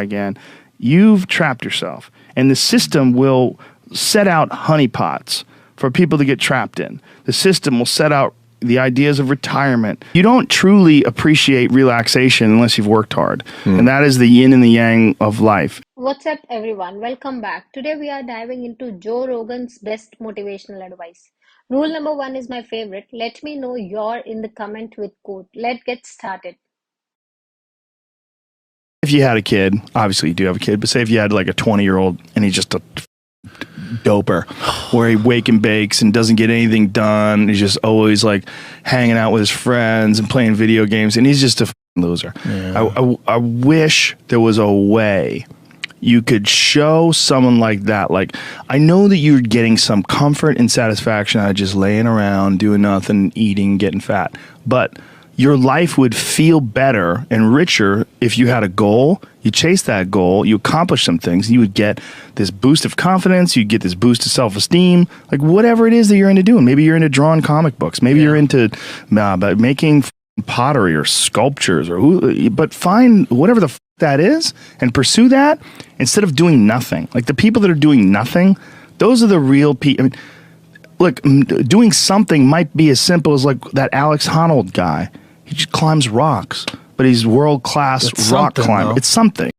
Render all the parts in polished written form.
again, you've trapped yourself. And the system will set out honeypots for people to get trapped in. The system will set out the ideas of retirement. You don't truly appreciate relaxation unless you've worked hard. And that is the yin and the yang of life. What's up, everyone? Welcome back. Today we are diving into Joe Rogan's best motivational advice. Rule number 1 is my favorite. Let me know your in the comment with quote. Let's get started. If you had a kid, obviously you do have a kid, but say if you had like a 20-year-old and he's just a doper where he wake and bakes and doesn't get anything done. He's just always like hanging out with his friends and playing video games, and he's just a loser. Yeah. I wish there was a way you could show someone like that. Like, I know that you're getting some comfort and satisfaction out of just laying around, doing nothing, eating, getting fat, but your life would feel better and richer if you had a goal, you chase that goal, you accomplish some things, you would get this boost of confidence, you get this boost of self-esteem, like whatever it is that you're into doing. Maybe you're into drawing comic books, maybe you're into making pottery or sculptures, but find whatever the that is and pursue that instead of doing nothing. Like the people that are doing nothing, those are the real people. I mean, look, doing something might be as simple as like that Alex Honnold guy. He just climbs rocks, but he's world-class rock climber. It's something.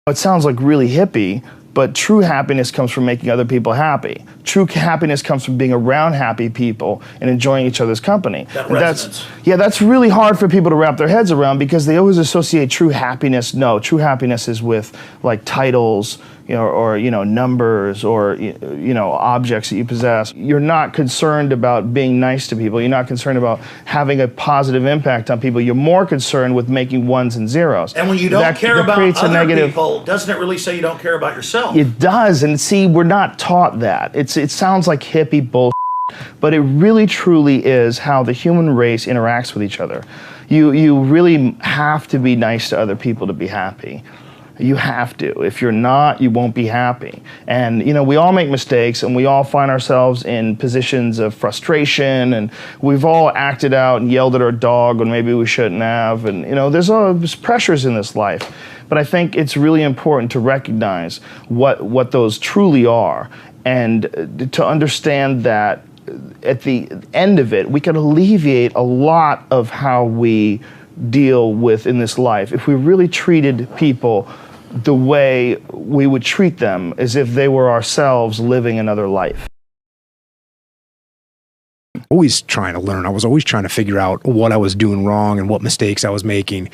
It sounds like really hippie, but true happiness comes from making other people happy. True happiness comes from being around happy people and enjoying each other's company. That's really hard for people to wrap their heads around because they always associate true happiness. No, true happiness is with like titles, or numbers, or objects that you possess. You're not concerned about being nice to people. You're not concerned about having a positive impact on people. You're more concerned with making ones and zeros. And when you don't care about other people, doesn't it really say you don't care about yourself? It does, and see, we're not taught that. It sounds like hippie bullshit, but it really truly is how the human race interacts with each other. You really have to be nice to other people to be happy. You have to. If you're not, you won't be happy. And, we all make mistakes and we all find ourselves in positions of frustration, and we've all acted out and yelled at our dog when maybe we shouldn't have. And, there's pressures in this life. But I think it's really important to recognize what those truly are and to understand that at the end of it, we can alleviate a lot of how we deal with in this life if we really treated people the way we would treat them as if they were ourselves living another life. Always trying to learn. I was always trying to figure out what I was doing wrong and what mistakes I was making,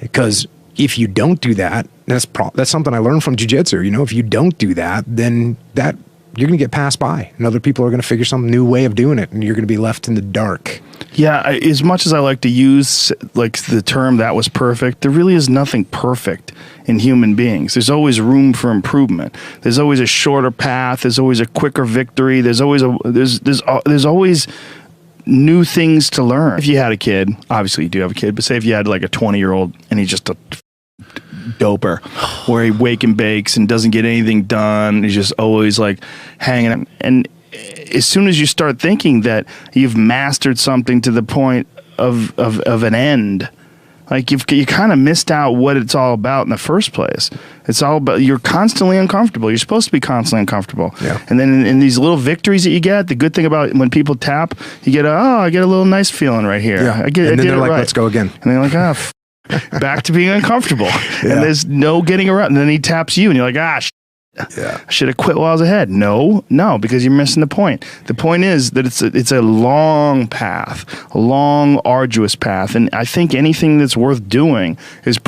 because if you don't do that, that's something I learned from jiu-jitsu. If you don't do that, then you're going to get passed by, and other people are going to figure some new way of doing it, and you're going to be left in the dark. Yeah, as much as I like to use like the term "that was perfect," there really is nothing perfect in human beings. There's always room for improvement. There's always a shorter path. There's always a quicker victory. There's always always new things to learn. If you had a kid, obviously you do have a kid, but say if you had like a 20-year-old and he's just a doper where he wake and bakes and doesn't get anything done, he's just always like hanging out. And as soon as you start thinking that you've mastered something to the point of an end, like you kind of missed out what it's all about in the first place. It's all about, you're constantly uncomfortable. You're supposed to be constantly uncomfortable. Yeah. And then in these little victories that you get, the good thing about when people tap, you get I get a little nice feeling right here. Yeah. And then they're like, let's go again. And they're like, back to being uncomfortable. Yeah. And there's no getting around. And then he taps you and you're like, I should have quit while I was ahead. No, because you're missing the point. The point is that it's a long path, a long, arduous path. And I think anything that's worth doing is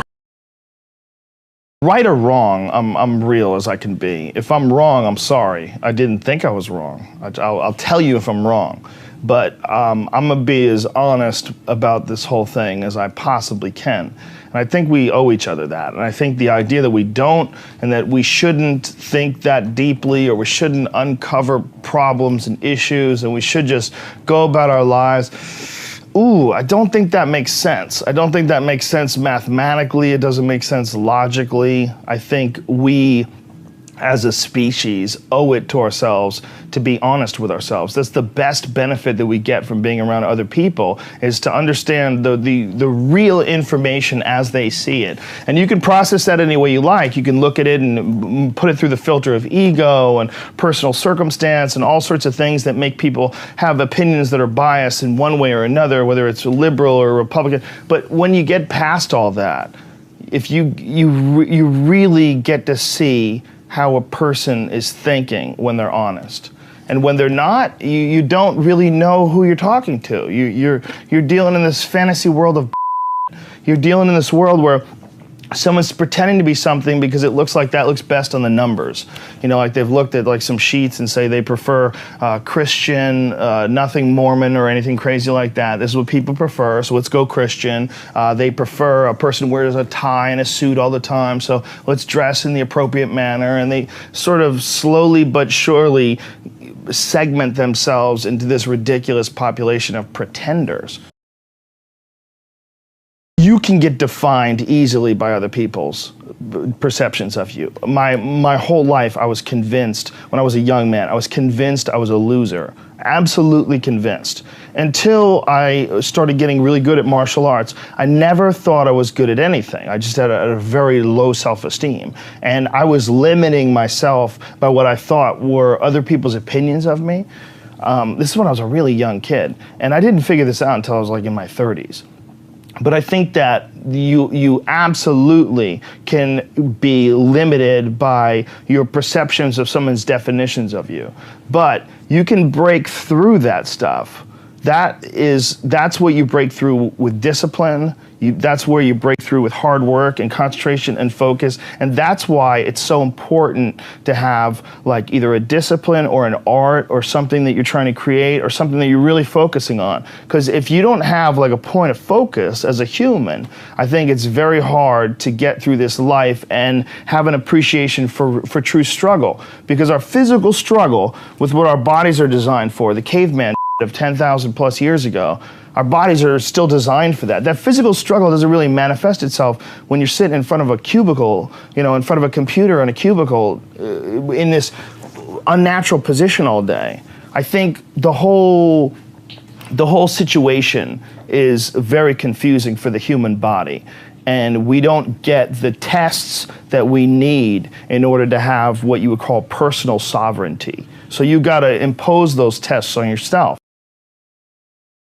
right or wrong. I'm real as I can be. If I'm wrong, I'm sorry. I didn't think I was wrong. I'll tell you if I'm wrong. But I'm going to be as honest about this whole thing as I possibly can. And I think we owe each other that. And I think the idea that we don't, and that we shouldn't think that deeply, or we shouldn't uncover problems and issues, and we should just go about our lives, I don't think that makes sense. I don't think that makes sense mathematically. It doesn't make sense logically. I think we as a species, owe it to ourselves to be honest with ourselves. That's the best benefit that we get from being around other people, is to understand the real information as they see it. And you can process that any way you like. You can look at it and put it through the filter of ego and personal circumstance and all sorts of things that make people have opinions that are biased in one way or another, whether it's a liberal or a Republican. But when you get past all that, if you really get to see how a person is thinking when they're honest. And when they're not, you don't really know who you're talking to. You're dealing in this fantasy world of you're dealing in this world where someone's pretending to be something because it looks like that looks best on the numbers. You know, like they've looked at like some sheets and say they prefer Christian, nothing Mormon or anything crazy like that. This is what people prefer, so let's go Christian. They prefer a person who wears a tie and a suit all the time, so let's dress in the appropriate manner. And they sort of slowly but surely segment themselves into this ridiculous population of pretenders. You can get defined easily by other people's perceptions of you. My whole life, I was convinced, when I was a young man, I was convinced I was a loser. Absolutely convinced. Until I started getting really good at martial arts, I never thought I was good at anything. I just had a very low self-esteem. And I was limiting myself by what I thought were other people's opinions of me. This is when I was a really young kid. And I didn't figure this out until I was like in my 30s. But I think that you absolutely can be limited by your perceptions of someone's definitions of you. But you can break through that stuff. That's what you break through with discipline. That's where you break through with hard work and concentration and focus. And that's why it's so important to have like either a discipline or an art or something that you're trying to create or something that you're really focusing on. Because if you don't have like a point of focus as a human, I think it's very hard to get through this life and have an appreciation for true struggle. Because our physical struggle with what our bodies are designed for, the caveman of 10,000 plus years ago, our bodies are still designed for that. That physical struggle doesn't really manifest itself when you're sitting in front of a cubicle, you know, in front of a computer in a cubicle in this unnatural position all day. I think the whole situation is very confusing for the human body. And we don't get the tests that we need in order to have what you would call personal sovereignty. So you got to impose those tests on yourself.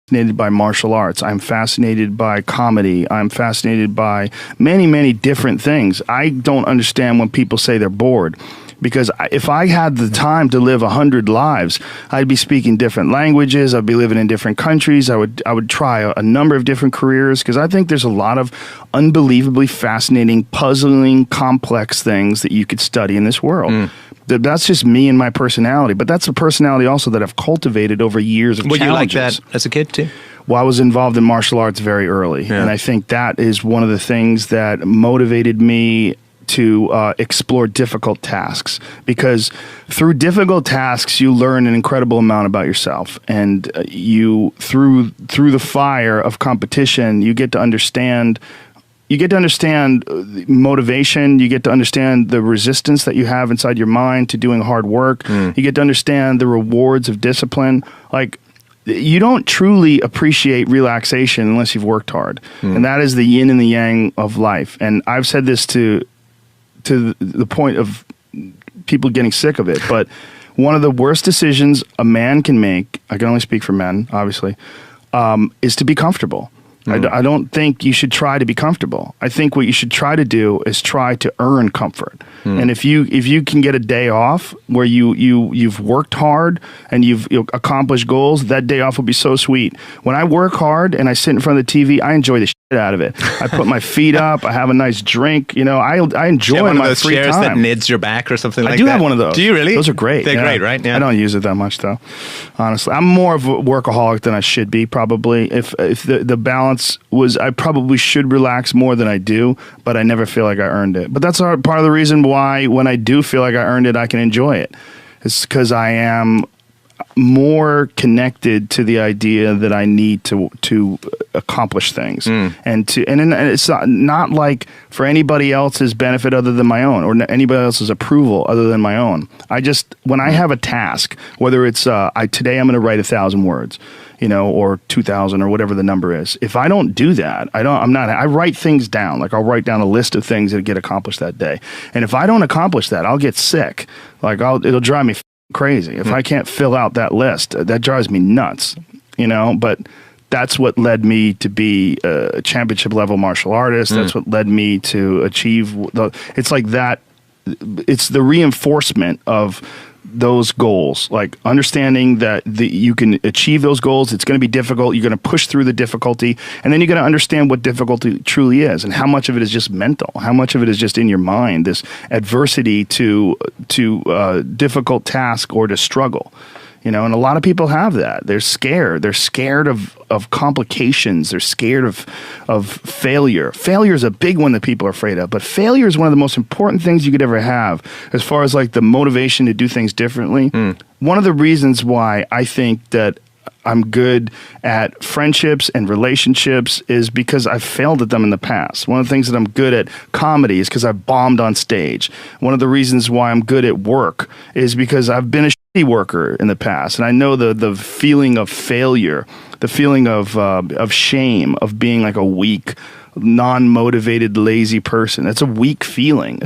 Fascinated by martial arts. I'm fascinated by comedy. I'm fascinated by many, many different things. I don't understand when people say they're bored. Because if I had the time to live 100 lives, I'd be speaking different languages. I'd be living in different countries. I would try a number of different careers because I think there's a lot of unbelievably fascinating, puzzling, complex things that you could study in this world. That's just me and my personality, but that's a personality also that I've cultivated over years of challenges. Were you like that as a kid too? Well, I was involved in martial arts very early, and I think that is one of the things that motivated me to explore difficult tasks, because through difficult tasks you learn an incredible amount about yourself, and you through the fire of competition you get to understand motivation, you get to understand the resistance that you have inside your mind to doing hard work, you get to understand the rewards of discipline. Like, you don't truly appreciate relaxation unless you've worked hard, and that is the yin and the yang of life. And I've said this to the point of people getting sick of it, but one of the worst decisions a man can make, I can only speak for men, obviously, is to be comfortable. I don't think you should try to be comfortable. I think what you should try to do is try to earn comfort. And if you can get a day off where you've worked hard and you've accomplished goals, that day off will be so sweet. When I work hard and I sit in front of the TV, I enjoy the shit out of it. I put my feet up, I have a nice drink, I enjoy my free chairs time. that nids your back or something like that? I do have one of those. Do you really? Those are great. They're great, right? Yeah. I don't use it that much though, honestly. I'm more of a workaholic than I should be, probably. If the balance was, I probably should relax more than I do, but I never feel like I earned it. But that's part of the reason why when I do feel like I earned it, I can enjoy it. It's because I am more connected to the idea that I need to accomplish things, and it's not like for anybody else's benefit other than my own, or anybody else's approval other than my own. When I have a task, whether it's today I'm going to write 1,000 words, or 2,000 or whatever the number is. If I don't do that, I write things down. Like I'll write down a list of things that get accomplished that day. And if I don't accomplish that, I'll get sick. Like it'll drive me crazy. If I can't fill out that list, that drives me nuts, but that's what led me to be a championship level martial artist. That's what led me to achieve it's like that. It's the reinforcement of those goals, like understanding that you can achieve those goals. It's going to be difficult. You're going to push through the difficulty, and then you're going to understand what difficulty truly is, and how much of it is just mental, how much of it is just in your mind. This adversity to difficult task or to struggle. And a lot of people have that. They're scared. They're scared of complications. They're scared of failure. Failure is a big one that people are afraid of. But failure is one of the most important things you could ever have as far as like the motivation to do things differently. One of the reasons why I think that I'm good at friendships and relationships is because I've failed at them in the past. One of the things that I'm good at comedy is because I've bombed on stage. One of the reasons why I'm good at work is because I've been a shitty worker in the past, and I know the feeling of failure, the feeling of shame, of being like a weak, non-motivated, lazy person. That's a weak feeling.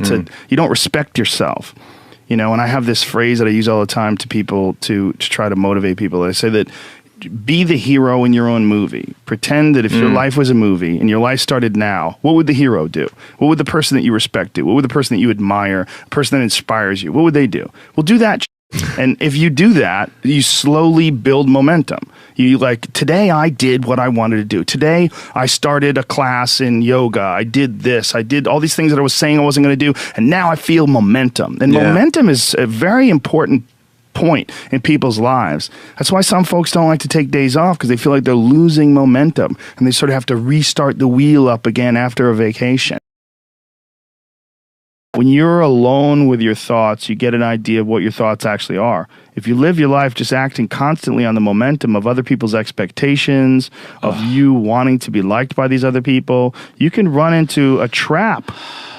You don't respect yourself. And I have this phrase that I use all the time to people to try to motivate people. I say that be the hero in your own movie. Pretend that if your life was a movie and your life started now, what would the hero do? What would the person that you respect do? What would the person that you admire, the person that inspires you, what would they do? Well, do that. And if you do that, you slowly build momentum. You today I did what I wanted to do. Today I started a class in yoga. I did this. I did all these things that I was saying I wasn't going to do. And now I feel momentum. And momentum is a very important point in people's lives. That's why some folks don't like to take days off, because they feel like they're losing momentum and they sort of have to restart the wheel up again after a vacation. When you're alone with your thoughts, you get an idea of what your thoughts actually are. If you live your life just acting constantly on the momentum of other people's expectations, of you wanting to be liked by these other people, you can run into a trap,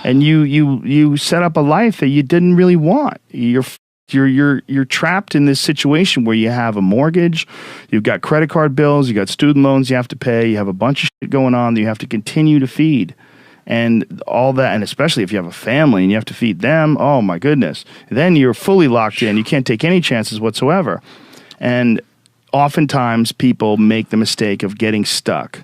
and you set up a life that you didn't really want. You're trapped in this situation where you have a mortgage, you've got credit card bills, you got student loans you have to pay, you have a bunch of shit going on that you have to continue to feed. And all that, and especially if you have a family and you have to feed them, oh my goodness. Then you're fully locked in. You can't take any chances whatsoever. And oftentimes people make the mistake of getting stuck.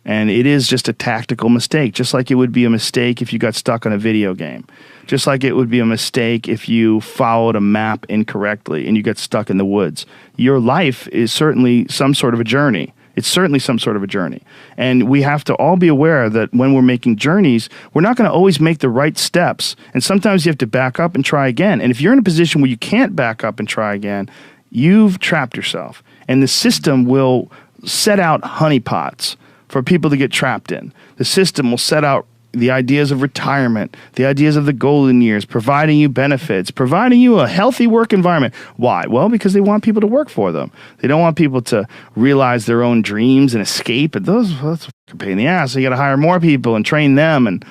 And it is just a tactical mistake, just like it would be a mistake if you got stuck on a video game. Just like it would be a mistake if you followed a map incorrectly and you get stuck in the woods. Your life is certainly some sort of a journey. It's certainly some sort of a journey. And we have to all be aware that when we're making journeys, we're not going to always make the right steps. And sometimes you have to back up and try again. And if you're in a position where you can't back up and try again, you've trapped yourself. And the system will set out honeypots for people to get trapped in. The system will set out the ideas of retirement, the ideas of the golden years, providing you benefits, providing you a healthy work environment. Why? Well, because they want people to work for them. They don't want people to realize their own dreams and escape. And that's a pain in the ass. So you got to hire more people and train them. And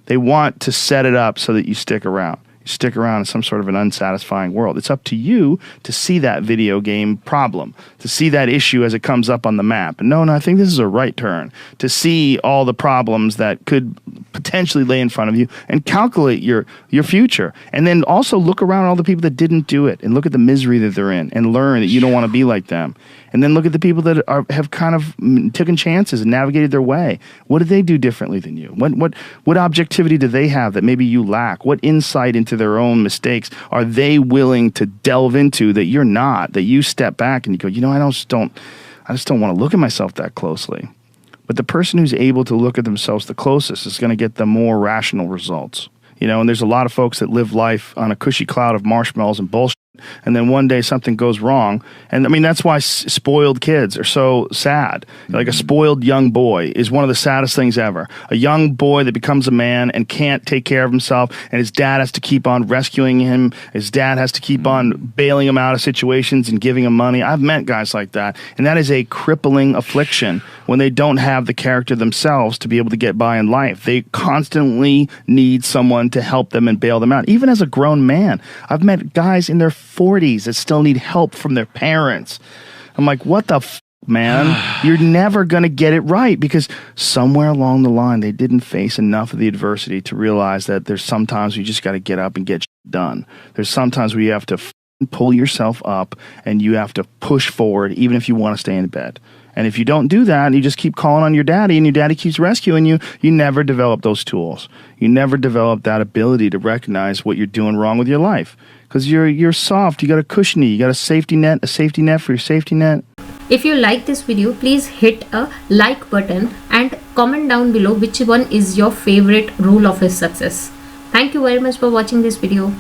they want to set it up so that you stick around. You stick around in some sort of an unsatisfying world. It's up to you to see that video game problem, to see that issue as it comes up on the map. And no, I think this is a right turn. To see all the problems that could potentially lay in front of you and calculate your future. And then also look around at all the people that didn't do it and look at the misery that they're in and learn that you don't want to be like them. And then look at the people that have kind of taken chances and navigated their way. What did they do differently than you? What objectivity do they have that maybe you lack? What insight into their own mistakes are they willing to delve into that you're not, that you step back and you go, I just don't want to look at myself that closely. But the person who's able to look at themselves the closest is going to get the more rational results. And there's a lot of folks that live life on a cushy cloud of marshmallows and bullshit. and then one day something goes wrong. And I mean, that's why spoiled kids are so sad. Like a spoiled young boy is one of the saddest things ever. A young boy that becomes a man and can't take care of himself, and his dad has to keep on rescuing him. His dad has to keep on bailing him out of situations and giving him money. I've met guys like that, and that is a crippling affliction when they don't have the character themselves to be able to get by in life. They constantly need someone to help them and bail them out. Even as a grown man, I've met guys in their 40s that still need help from their parents. I'm like, what the man? You're never going to get it right, because somewhere along the line they didn't face enough of the adversity to realize that there's sometimes you just got to get up and get done. There's sometimes where you have to pull yourself up and you have to push forward even if you want to stay in bed. And if you don't do that, and you just keep calling on your daddy and your daddy keeps rescuing you, you never develop those tools. You never develop that ability to recognize what you're doing wrong with your life. Because you're soft, you got a cushiony, you got a safety net for your safety net. If you like this video, please hit a like button and comment down below which one is your favorite rule of his success. Thank you very much for watching this video.